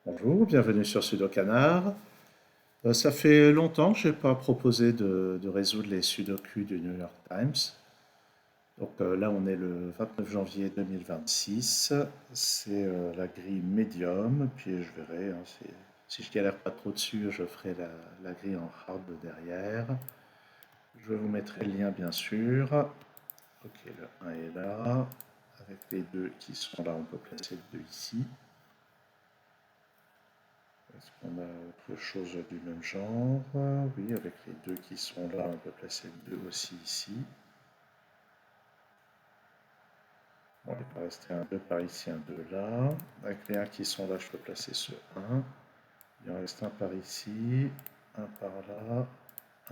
Bonjour, bienvenue sur Sudokanar. Ça fait longtemps que je n'ai pas proposé de résoudre les Sudoku du New York Times. Là, on est le 29 janvier 2026. C'est la grille médium. Puis je verrai, hein, si je galère pas trop dessus, je ferai la grille en hard derrière. Je vous mettrai le lien, bien sûr. Ok, le 1 est là. Avec les deux qui sont là, on peut placer le 2 ici. Est-ce qu'on a autre chose du même genre? Oui, avec les deux qui sont là, on peut placer le 2 aussi ici. Bon, il va rester un 2 par ici, un 2 là. Avec les 1 qui sont là, je peux placer ce 1. Il en reste un par ici, un par là,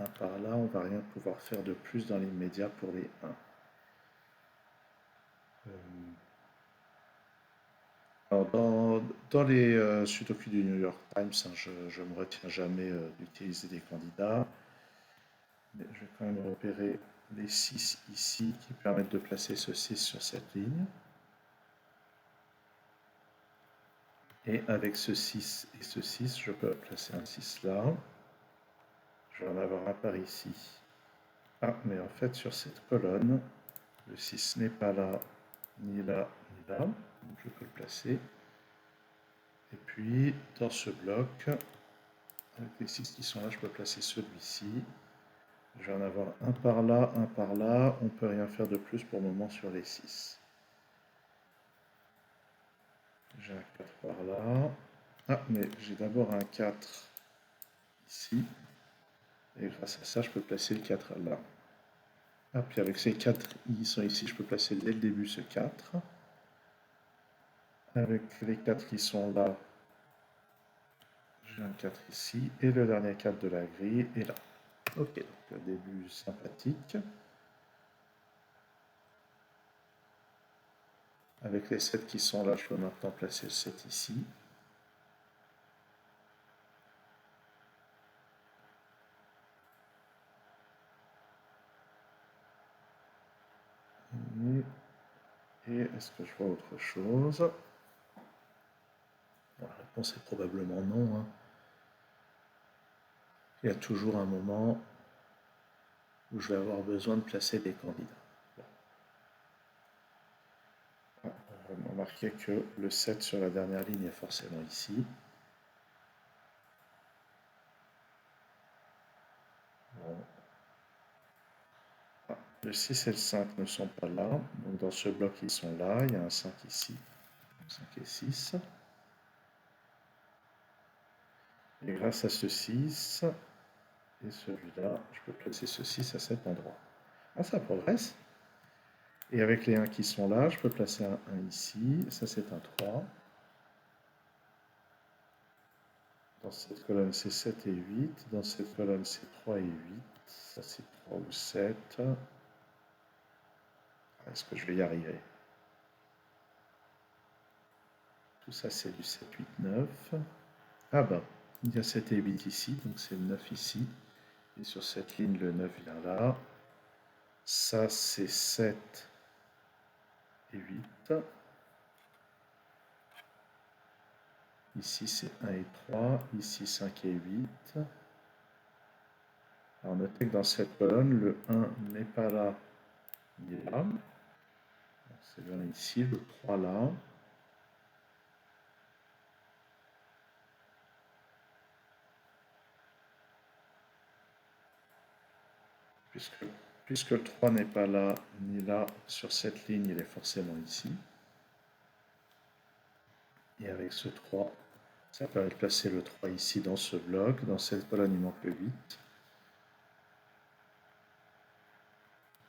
un par là. On va rien pouvoir faire de plus dans l'immédiat pour les 1. Alors, dans les Sudoku du New York Times, hein, je ne me retiens jamais d'utiliser des candidats. Mais je vais quand même repérer les 6 ici qui permettent de placer ce 6 sur cette ligne. Et avec ce 6 et ce 6, je peux placer un 6 là. Je vais en avoir un par ici. Ah, mais en fait, sur cette colonne, le 6 n'est pas là, ni là, ni là. Donc je peux le placer. Et puis, dans ce bloc, avec les 6 qui sont là, je peux placer celui-ci. Je vais en avoir un par là, un par là. On ne peut rien faire de plus pour le moment sur les 6. J'ai un 4 par là. Ah, mais j'ai d'abord un 4 ici. Et grâce à ça, je peux placer le 4 là. Ah, puis avec ces 4 qui sont ici, je peux placer dès le début ce 4. Avec les 4 qui sont là, j'ai un 4 ici. Et le dernier 4 de la grille est là. Ok, donc le début sympathique. Avec les 7 qui sont là, je peux maintenant placer le 7 ici. Et est-ce que je vois autre chose? Bon, la réponse est probablement non, hein. Il y a toujours un moment où je vais avoir besoin de placer des candidats. Ah, on va remarquer que le 7 sur la dernière ligne est forcément ici. Bon. Ah, le 6 et le 5 ne sont pas là. Donc dans ce bloc, ils sont là. Il y a un 5 ici. 5 et 6. Et grâce à ce 6 et celui-là, je peux placer ce 6 à cet endroit. Ah, ça progresse. Et avec les 1 qui sont là, je peux placer un 1 ici. Ça, c'est un 3. Dans cette colonne, c'est 7 et 8. Dans cette colonne, c'est 3 et 8. Ça, c'est 3 ou 7. Est-ce que je vais y arriver? Tout ça, c'est du 7, 8, 9. Ah bah, il y a 7 et 8 ici, donc c'est le 9 ici. Et sur cette ligne, le 9 vient là. Ça, c'est 7 et 8. Ici, c'est 1 et 3. Ici, 5 et 8. Alors, notez que dans cette colonne, le 1 n'est pas là, ni là. C'est bien ici, le 3 là. Puisque, puisque le 3 n'est pas là, ni là, sur cette ligne, il est forcément ici. Et avec ce 3, ça permet de placer le 3 ici dans ce bloc. Dans cette colonne, il manque le 8.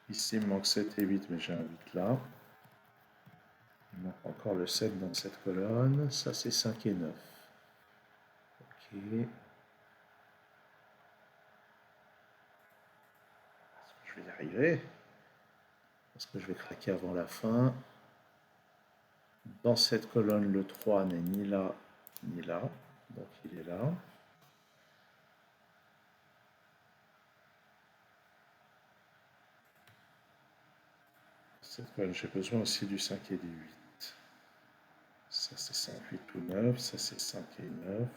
Ici, il me manque 7 et 8, mais j'ai un 8 là. Il manque encore le 7 dans cette colonne. Ça, c'est 5 et 9. Ok. Est-ce que je vais y arriver? Est-ce que je vais craquer avant la fin? Dans cette colonne, le 3 n'est ni là, ni là. Donc, il est là. Cette colonne, j'ai besoin aussi du 5 et du 8. Ça c'est 5, 8 ou 9, ça c'est 5 et 9.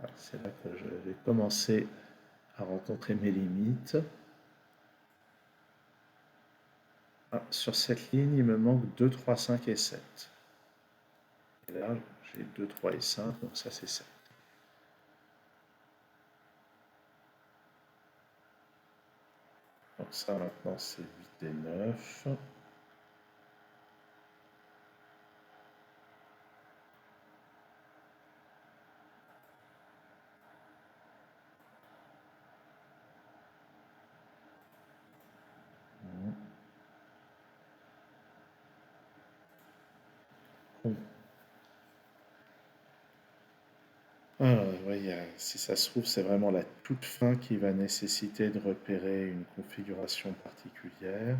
Ah, c'est là que je vais commencer à rencontrer mes limites. Ah, sur cette ligne, il me manque 2, 3, 5 et 7. Et là, j'ai 2, 3 et 5, donc ça c'est 7. Donc ça maintenant c'est 8 et 9. Ah, ouais, si ça se trouve, c'est vraiment la toute fin qui va nécessiter de repérer une configuration particulière.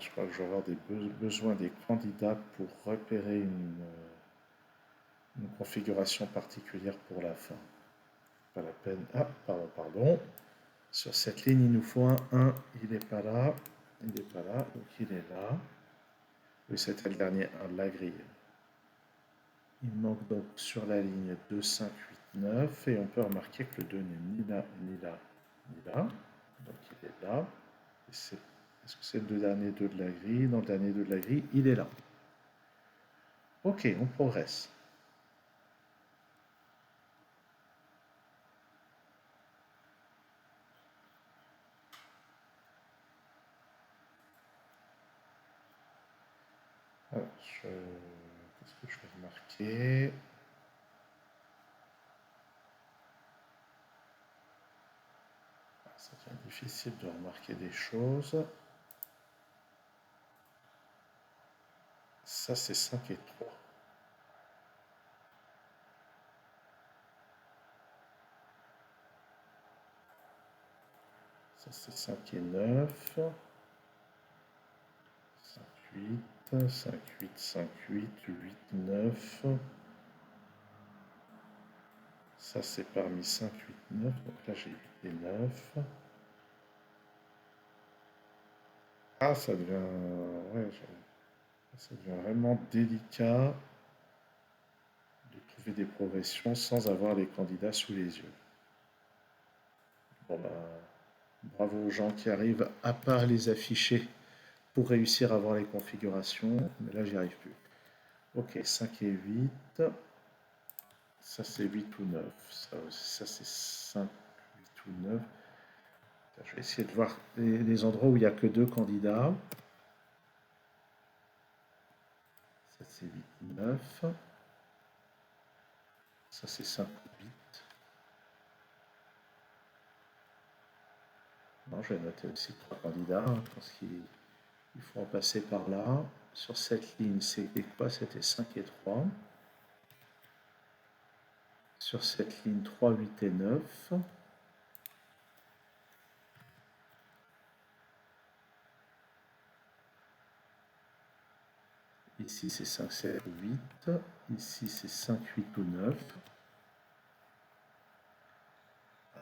Je crois que je vais avoir besoin des candidats pour repérer une configuration particulière pour la fin. Pas la peine. Ah, pardon, pardon. Sur cette ligne, il nous faut un 1. Il n'est pas là. Il n'est pas là. Donc il est là. Oui, c'était le dernier 1 de la grille. Il manque donc sur la ligne 2, 5, 8, 9. Et on peut remarquer que le 2 n'est ni là, ni là, ni là. Donc il est là. Est-ce que c'est le dernier 2 de la grille? Dans le dernier 2 de la grille, il est là. Ok, on progresse. Alors, qu'est-ce que je vais remarquer? Ah, ça devient difficile de remarquer des choses. Ça, c'est 5 et 3. Ça, c'est 5 et 9. 5, 8, 5, 8, 5, 8, 8, 9. Ça, c'est parmi 5, 8, 9. Donc là, j'ai 8 et 9. Ah, ça devient, ouais, ça devient vraiment délicat de trouver des progressions sans avoir les candidats sous les yeux. Bon, ben, bravo aux gens qui arrivent à part les afficher pour réussir à voir les configurations. Mais là, j'y arrive plus. Ok, 5 et 8. Ça, c'est 8 ou 9. Ça c'est 5, 8 ou 9. Je vais essayer de voir les endroits où il n'y a que deux candidats. Ça, c'est 8, 9. Ça, c'est 5, 8. Non, je vais noter aussi trois candidats. Je pense qu'il faut en passer par là. Sur cette ligne, c'était quoi? C'était 5 et 3. Sur cette ligne, 3, 8 et 9. Ici, c'est 5, 7 ou 8. Ici, c'est 5, 8 ou 9.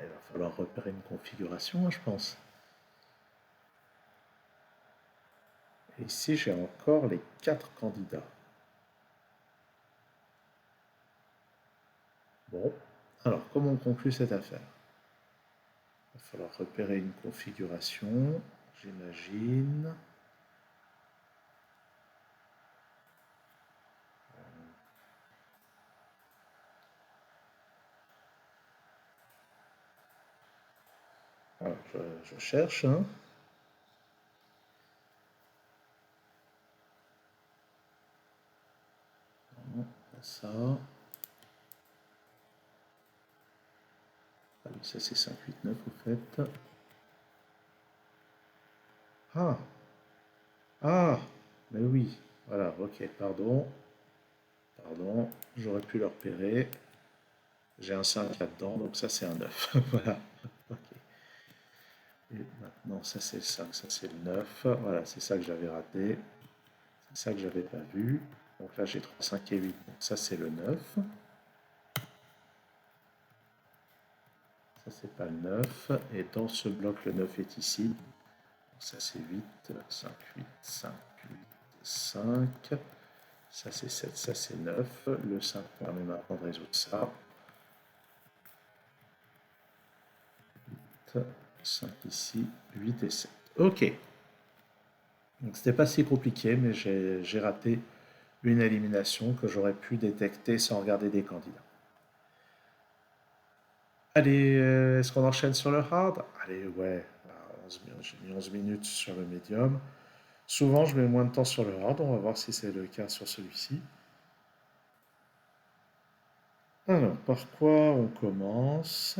Il va falloir repérer une configuration, je pense. Et ici, j'ai encore les 4 candidats. Bon, alors, comment on conclut cette affaire? Il va falloir repérer une configuration, j'imagine. Alors, je cherche, hein. Non, pas ça. Ah oui, ça c'est 5, 8, 9 au fait. Ah, ah, mais oui. Voilà, ok, pardon. Pardon, j'aurais pu le repérer. J'ai un 5 là-dedans, donc ça c'est un 9. Voilà. Ok. Et maintenant, ça c'est le 5, ça c'est le 9. Voilà, c'est ça que j'avais raté. C'est ça que j'avais pas vu. Donc là, j'ai 3, 5 et 8. Donc ça, c'est le 9. Ça, c'est pas le 9. Et dans ce bloc, le 9 est ici. Donc ça, c'est 8, 5, 8, 5, 8, 5. Ça, c'est 7, ça, c'est 9. Le 5 permet maintenant de résoudre ça. 5 ici, 8 et 7. Ok. Donc c'était pas si compliqué, mais j'ai raté une élimination que j'aurais pu détecter sans regarder des candidats. Allez, est-ce qu'on enchaîne sur le hard? Allez, ouais. 11 j'ai mis 11 minutes sur le médium. Souvent, je mets moins de temps sur le hard. On va voir si c'est le cas sur celui-ci. Alors, par quoi on commence?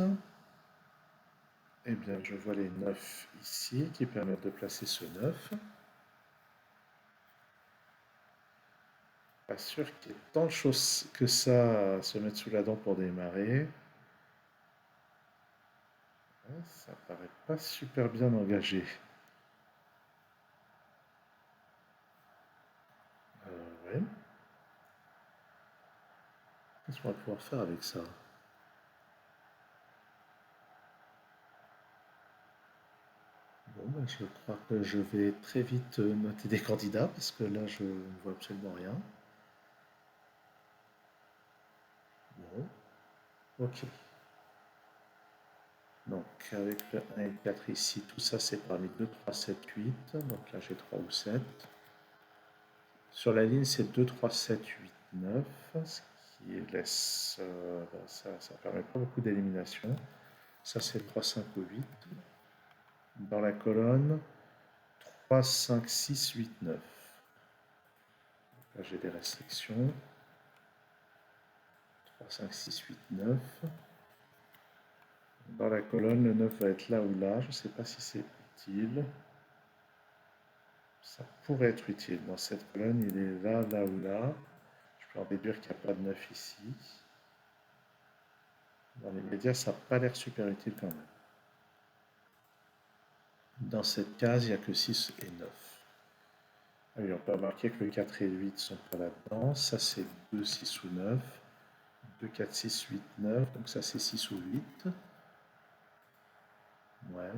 Eh bien, je vois les 9 ici qui permettent de placer ce 9. Pas sûr qu'il y ait tant de choses que ça à se mettre sous la dent pour démarrer. Ouais, ça paraît pas super bien engagé. Ouais. Qu'est-ce qu'on va pouvoir faire avec ça? Bon, ben, je crois que je vais très vite noter des candidats parce que là, je ne vois absolument rien. Bon, ok. Donc, avec le 1 et le 4 ici, tout ça, c'est parmi 2, 3, 7, 8. Donc là, j'ai 3 ou 7. Sur la ligne, c'est 2, 3, 7, 8, 9. Ce qui laisse... ben, ça permet pas beaucoup d'élimination. Ça, c'est 3, 5 ou 8. Dans la colonne, 3, 5, 6, 8, 9. Là, j'ai des restrictions. 3, 5, 6, 8, 9. Dans la colonne, le 9 va être là ou là. Je ne sais pas si c'est utile. Ça pourrait être utile. Dans cette colonne, il est là, là ou là. Je peux en déduire qu'il n'y a pas de 9 ici. Dans les médias, ça n'a pas l'air super utile quand même. Dans cette case, il n'y a que 6 et 9. Ah oui, on peut remarquer que le 4 et le 8 ne sont pas là-dedans. Ça, c'est 2, 6 ou 9. 2, 4, 6, 8, 9. Donc ça, c'est 6 ou 8. Ouais.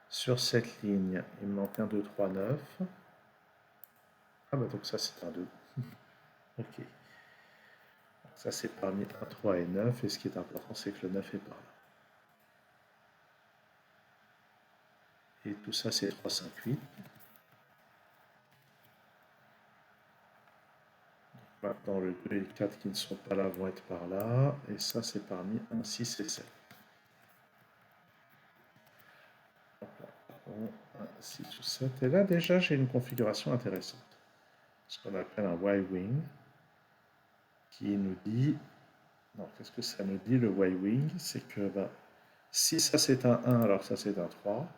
Sur cette ligne, il me manque un 2, 3, 9. Ah bah donc ça, c'est un 2. Ok. Ça, c'est parmi 1, 3 et 9. Et ce qui est important, c'est que le 9 est par là. Et tout ça, c'est 3, 5, 8. Maintenant, le 2 et le 4 qui ne sont pas là vont être par là. Et ça, c'est parmi 1, 6 et 7. 1, 6 ou 7. Et là, déjà, j'ai une configuration intéressante. Ce qu'on appelle un Y-wing, qui nous dit... Non, qu'est-ce que ça nous dit, le Y-wing? C'est que bah, si ça, c'est un 1, alors ça, c'est un 3.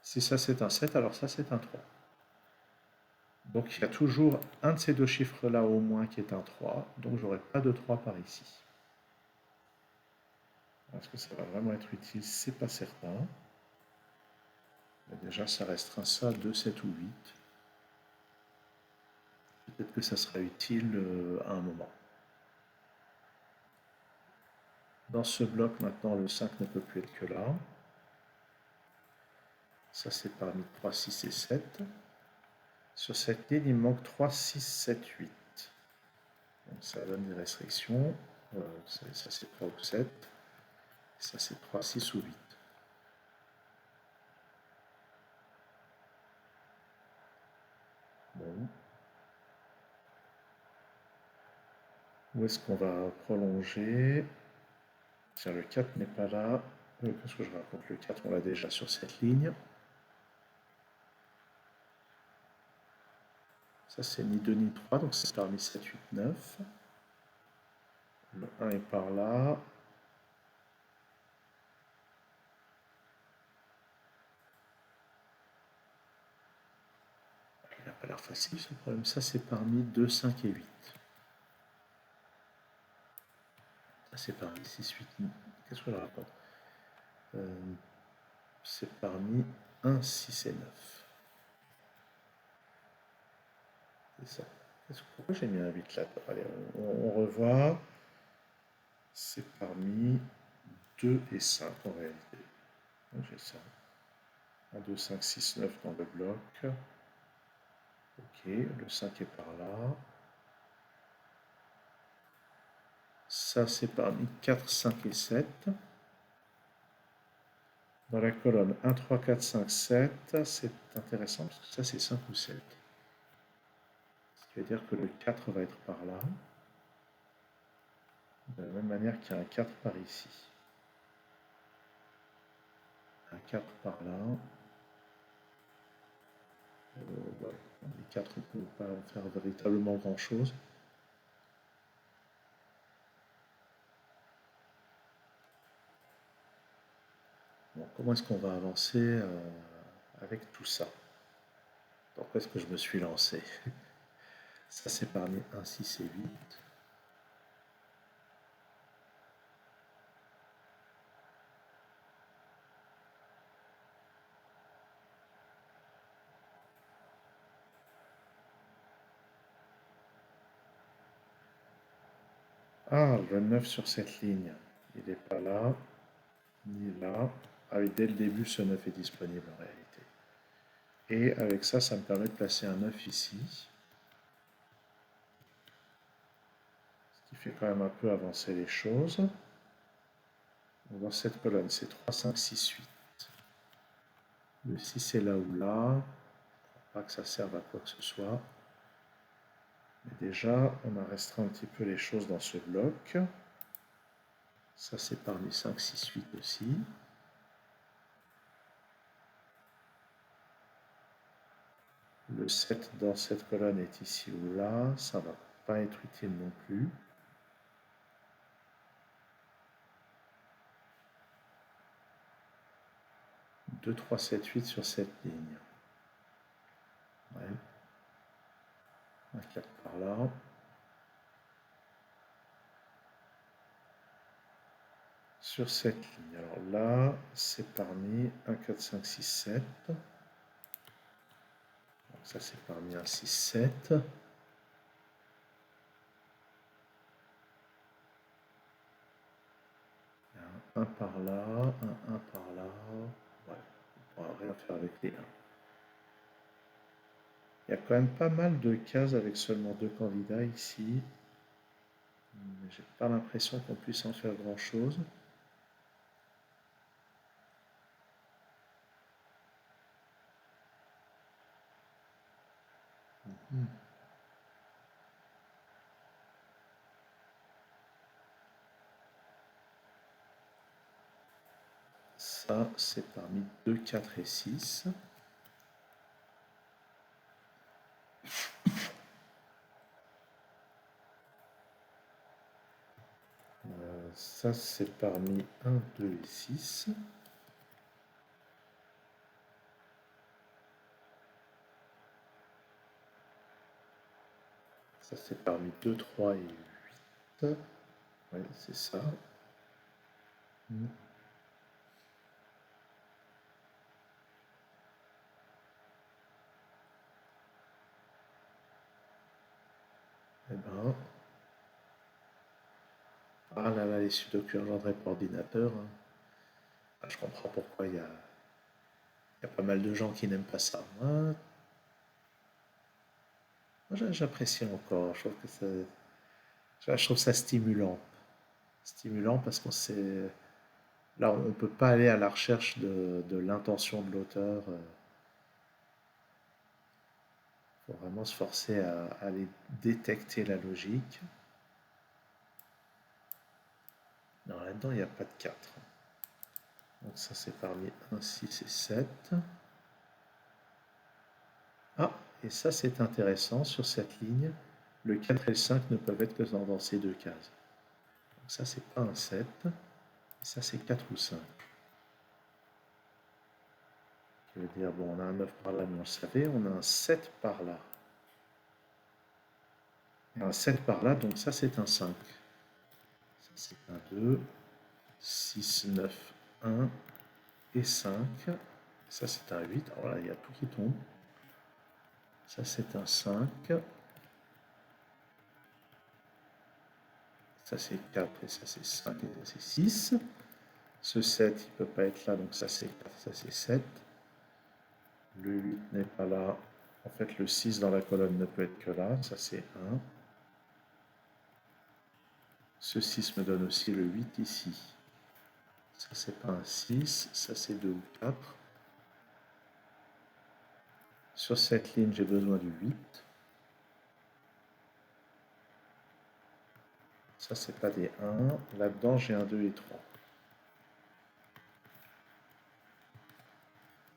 Si ça, c'est un 7, alors ça, c'est un 3. Donc, il y a toujours un de ces deux chiffres-là au moins qui est un 3. Donc, j'aurai pas de 3 par ici. Est-ce que ça va vraiment être utile? C'est pas certain. Mais déjà, ça restreint ça à 2, 7 ou 8. Peut-être que ça sera utile à un moment. Dans ce bloc, maintenant, le 5 ne peut plus être que là. Ça, c'est parmi 3, 6 et 7. Sur cette ligne, il me manque 3, 6, 7, 8. Donc, ça donne des restrictions. Ça, c'est 3 ou 7. Ça, c'est 3, 6 ou 8. Bon. Où est-ce qu'on va prolonger? Tiens, le 4 n'est pas là. Qu'est-ce que je raconte? Le 4, on l'a déjà sur cette ligne. Ça, c'est ni 2 ni 3, donc c'est parmi 7, 8, 9. Le 1 est par là. Il n'a pas l'air facile ce problème. Ça, c'est parmi 2, 5 et 8. Ça, c'est parmi 6, 8, Qu'est-ce que je raconte? C'est parmi 1, 6 et 9. C'est ça. Pourquoi j'ai mis un 8 là? Allez, on revoit. C'est parmi 2 et 5 en réalité. Donc j'ai ça. 1, 2, 5, 6, 9 dans le bloc. Ok, le 5 est par là. Ça, c'est parmi 4, 5 et 7. Dans la colonne 1, 3, 4, 5, 7, c'est intéressant parce que ça, c'est 5 ou 7. Ce qui veut dire que le 4 va être par là. De la même manière qu'il y a un 4 par ici. Un 4 par là. Ouais. Les 4, on ne peut pas en faire véritablement grand-chose. Bon, comment est-ce qu'on va avancer avec tout ça? Pourquoi est-ce que je me suis lancé? Ça, c'est parmi 1, 6 et 8. Ah, le 9 sur cette ligne. Il n'est pas là, ni là. Ah oui, dès le début, ce 9 est disponible en réalité. Et avec ça, ça me permet de placer un 9 ici. Ce qui fait quand même un peu avancer les choses. Dans cette colonne, c'est 3, 5, 6, 8. Le 6 est là ou là. Pas que ça serve à quoi que ce soit. Mais déjà, on a restreint un petit peu les choses dans ce bloc. Ça, c'est parmi 5, 6, 8 aussi. Le 7 dans cette colonne est ici ou là. Ça ne va pas être utile non plus. 2, 3, 7, 8 sur cette ligne. Ouais. Un 4 par là. Sur cette ligne. Alors là, c'est parmi 1, 4, 5, 6, 7. Donc ça, c'est parmi 1, 6, 7. Un par là, un par là. Ouais, on pourra rien faire avec les 1. Il y a quand même pas mal de cases avec seulement 2 candidats ici. Mais j'ai pas l'impression qu'on puisse en faire grand chose. Ça, c'est parmi 2, 4 et 6. Ça, c'est parmi 1, 2 et 6. Ça, c'est parmi 2, 3 et 8. Oui, c'est ça. Mm. Eh ben, ah là là, les sudoku engendrés par ordinateur, hein. Ah, je comprends pourquoi il y a pas mal de gens qui n'aiment pas ça. Moi, j'apprécie encore. Je trouve ça stimulant. Stimulant parce qu'on sait. Là, on ne peut pas aller à la recherche de l'intention de l'auteur. Il faut vraiment se forcer à aller détecter la logique. Non, là-dedans, il n'y a pas de 4. Donc ça, c'est parmi 1, 6 et 7. Ah, et ça, c'est intéressant. Sur cette ligne, le 4 et le 5 ne peuvent être que dans ces deux cases. Donc ça, c'est pas un 7. Et ça, c'est 4 ou 5. Qui veut dire, bon, on a un 9 par là, mais on le savait. On a un 7 par là. Et un 7 par là, donc ça, c'est un 5. Ça, c'est un 2. 6, 9, 1 et 5. Ça, c'est un 8. Alors là, il y a tout qui tombe. Ça, c'est un 5. Ça, c'est 4 et ça, c'est 5 et ça, c'est 6. Ce 7, il ne peut pas être là, donc ça, c'est 4, ça, c'est 7. Le 8 n'est pas là. En fait, le 6 dans la colonne ne peut être que là. Ça, c'est 1. Ce 6 me donne aussi le 8 ici. Ça, c'est pas un 6. Ça, c'est 2 ou 4. Sur cette ligne, j'ai besoin du 8. Ça, c'est pas des 1. Là-dedans, j'ai un 2 et 3.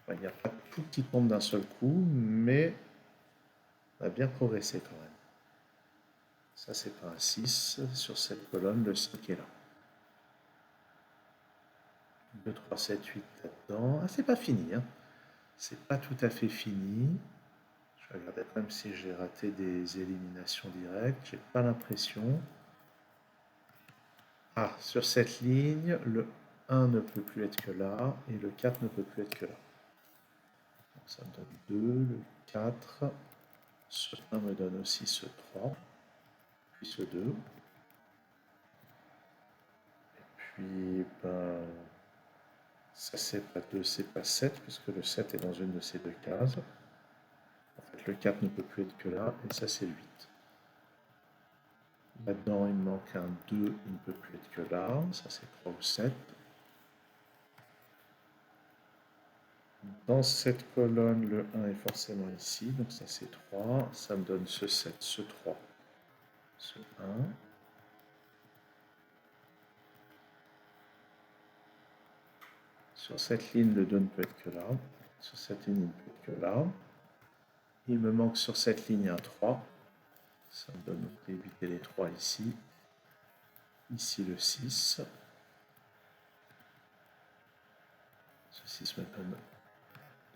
Il n'y a pas tout qui tombe d'un seul coup, mais on a bien progressé quand même. Ça, c'est pas un 6. Sur cette colonne, le 5 est là. 2, 3, 7, 8 là-dedans. Ah, c'est pas fini, hein. C'est pas tout à fait fini. Je vais regarder même si j'ai raté des éliminations directes. J'ai pas l'impression. Ah, sur cette ligne, le 1 ne peut plus être que là, et le 4 ne peut plus être que là. Donc ça me donne 2, le 4. Ce 1 me donne aussi ce 3, puis ce 2. Puis, ben, ça c'est pas 2, c'est pas 7, puisque le 7 est dans une de ces deux cases. En fait, le 4 ne peut plus être que là, et ça c'est le 8. Là-dedans, il me manque un 2, il ne peut plus être que là, ça c'est 3 ou 7. Dans cette colonne, le 1 est forcément ici, donc ça c'est 3. Ça me donne ce 7, ce 3, ce 1. Sur cette ligne, le 2 ne peut être que là. Sur cette ligne, il ne peut être que là. Il me manque sur cette ligne un 3. Ça me donne les 8 et les 3 ici. Ici le 6. Ce 6 me donne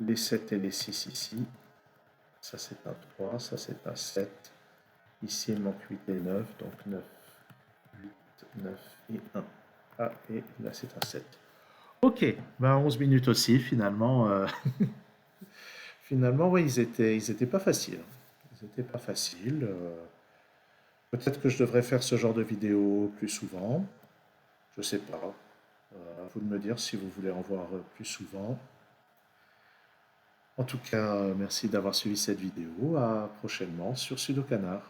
les 7 et les 6 ici. Ça c'est un 3, ça c'est un 7. Ici il manque 8 et 9, donc 9, 8, 9 et 1. Ah, et là c'est un 7. Ok, ben 11 minutes aussi finalement. Finalement, oui, ils étaient pas faciles. Ils étaient pas faciles. Peut-être que je devrais faire ce genre de vidéo plus souvent. Je sais pas. À vous de me dire si vous voulez en voir plus souvent. En tout cas, merci d'avoir suivi cette vidéo. À prochainement sur Sudokanar.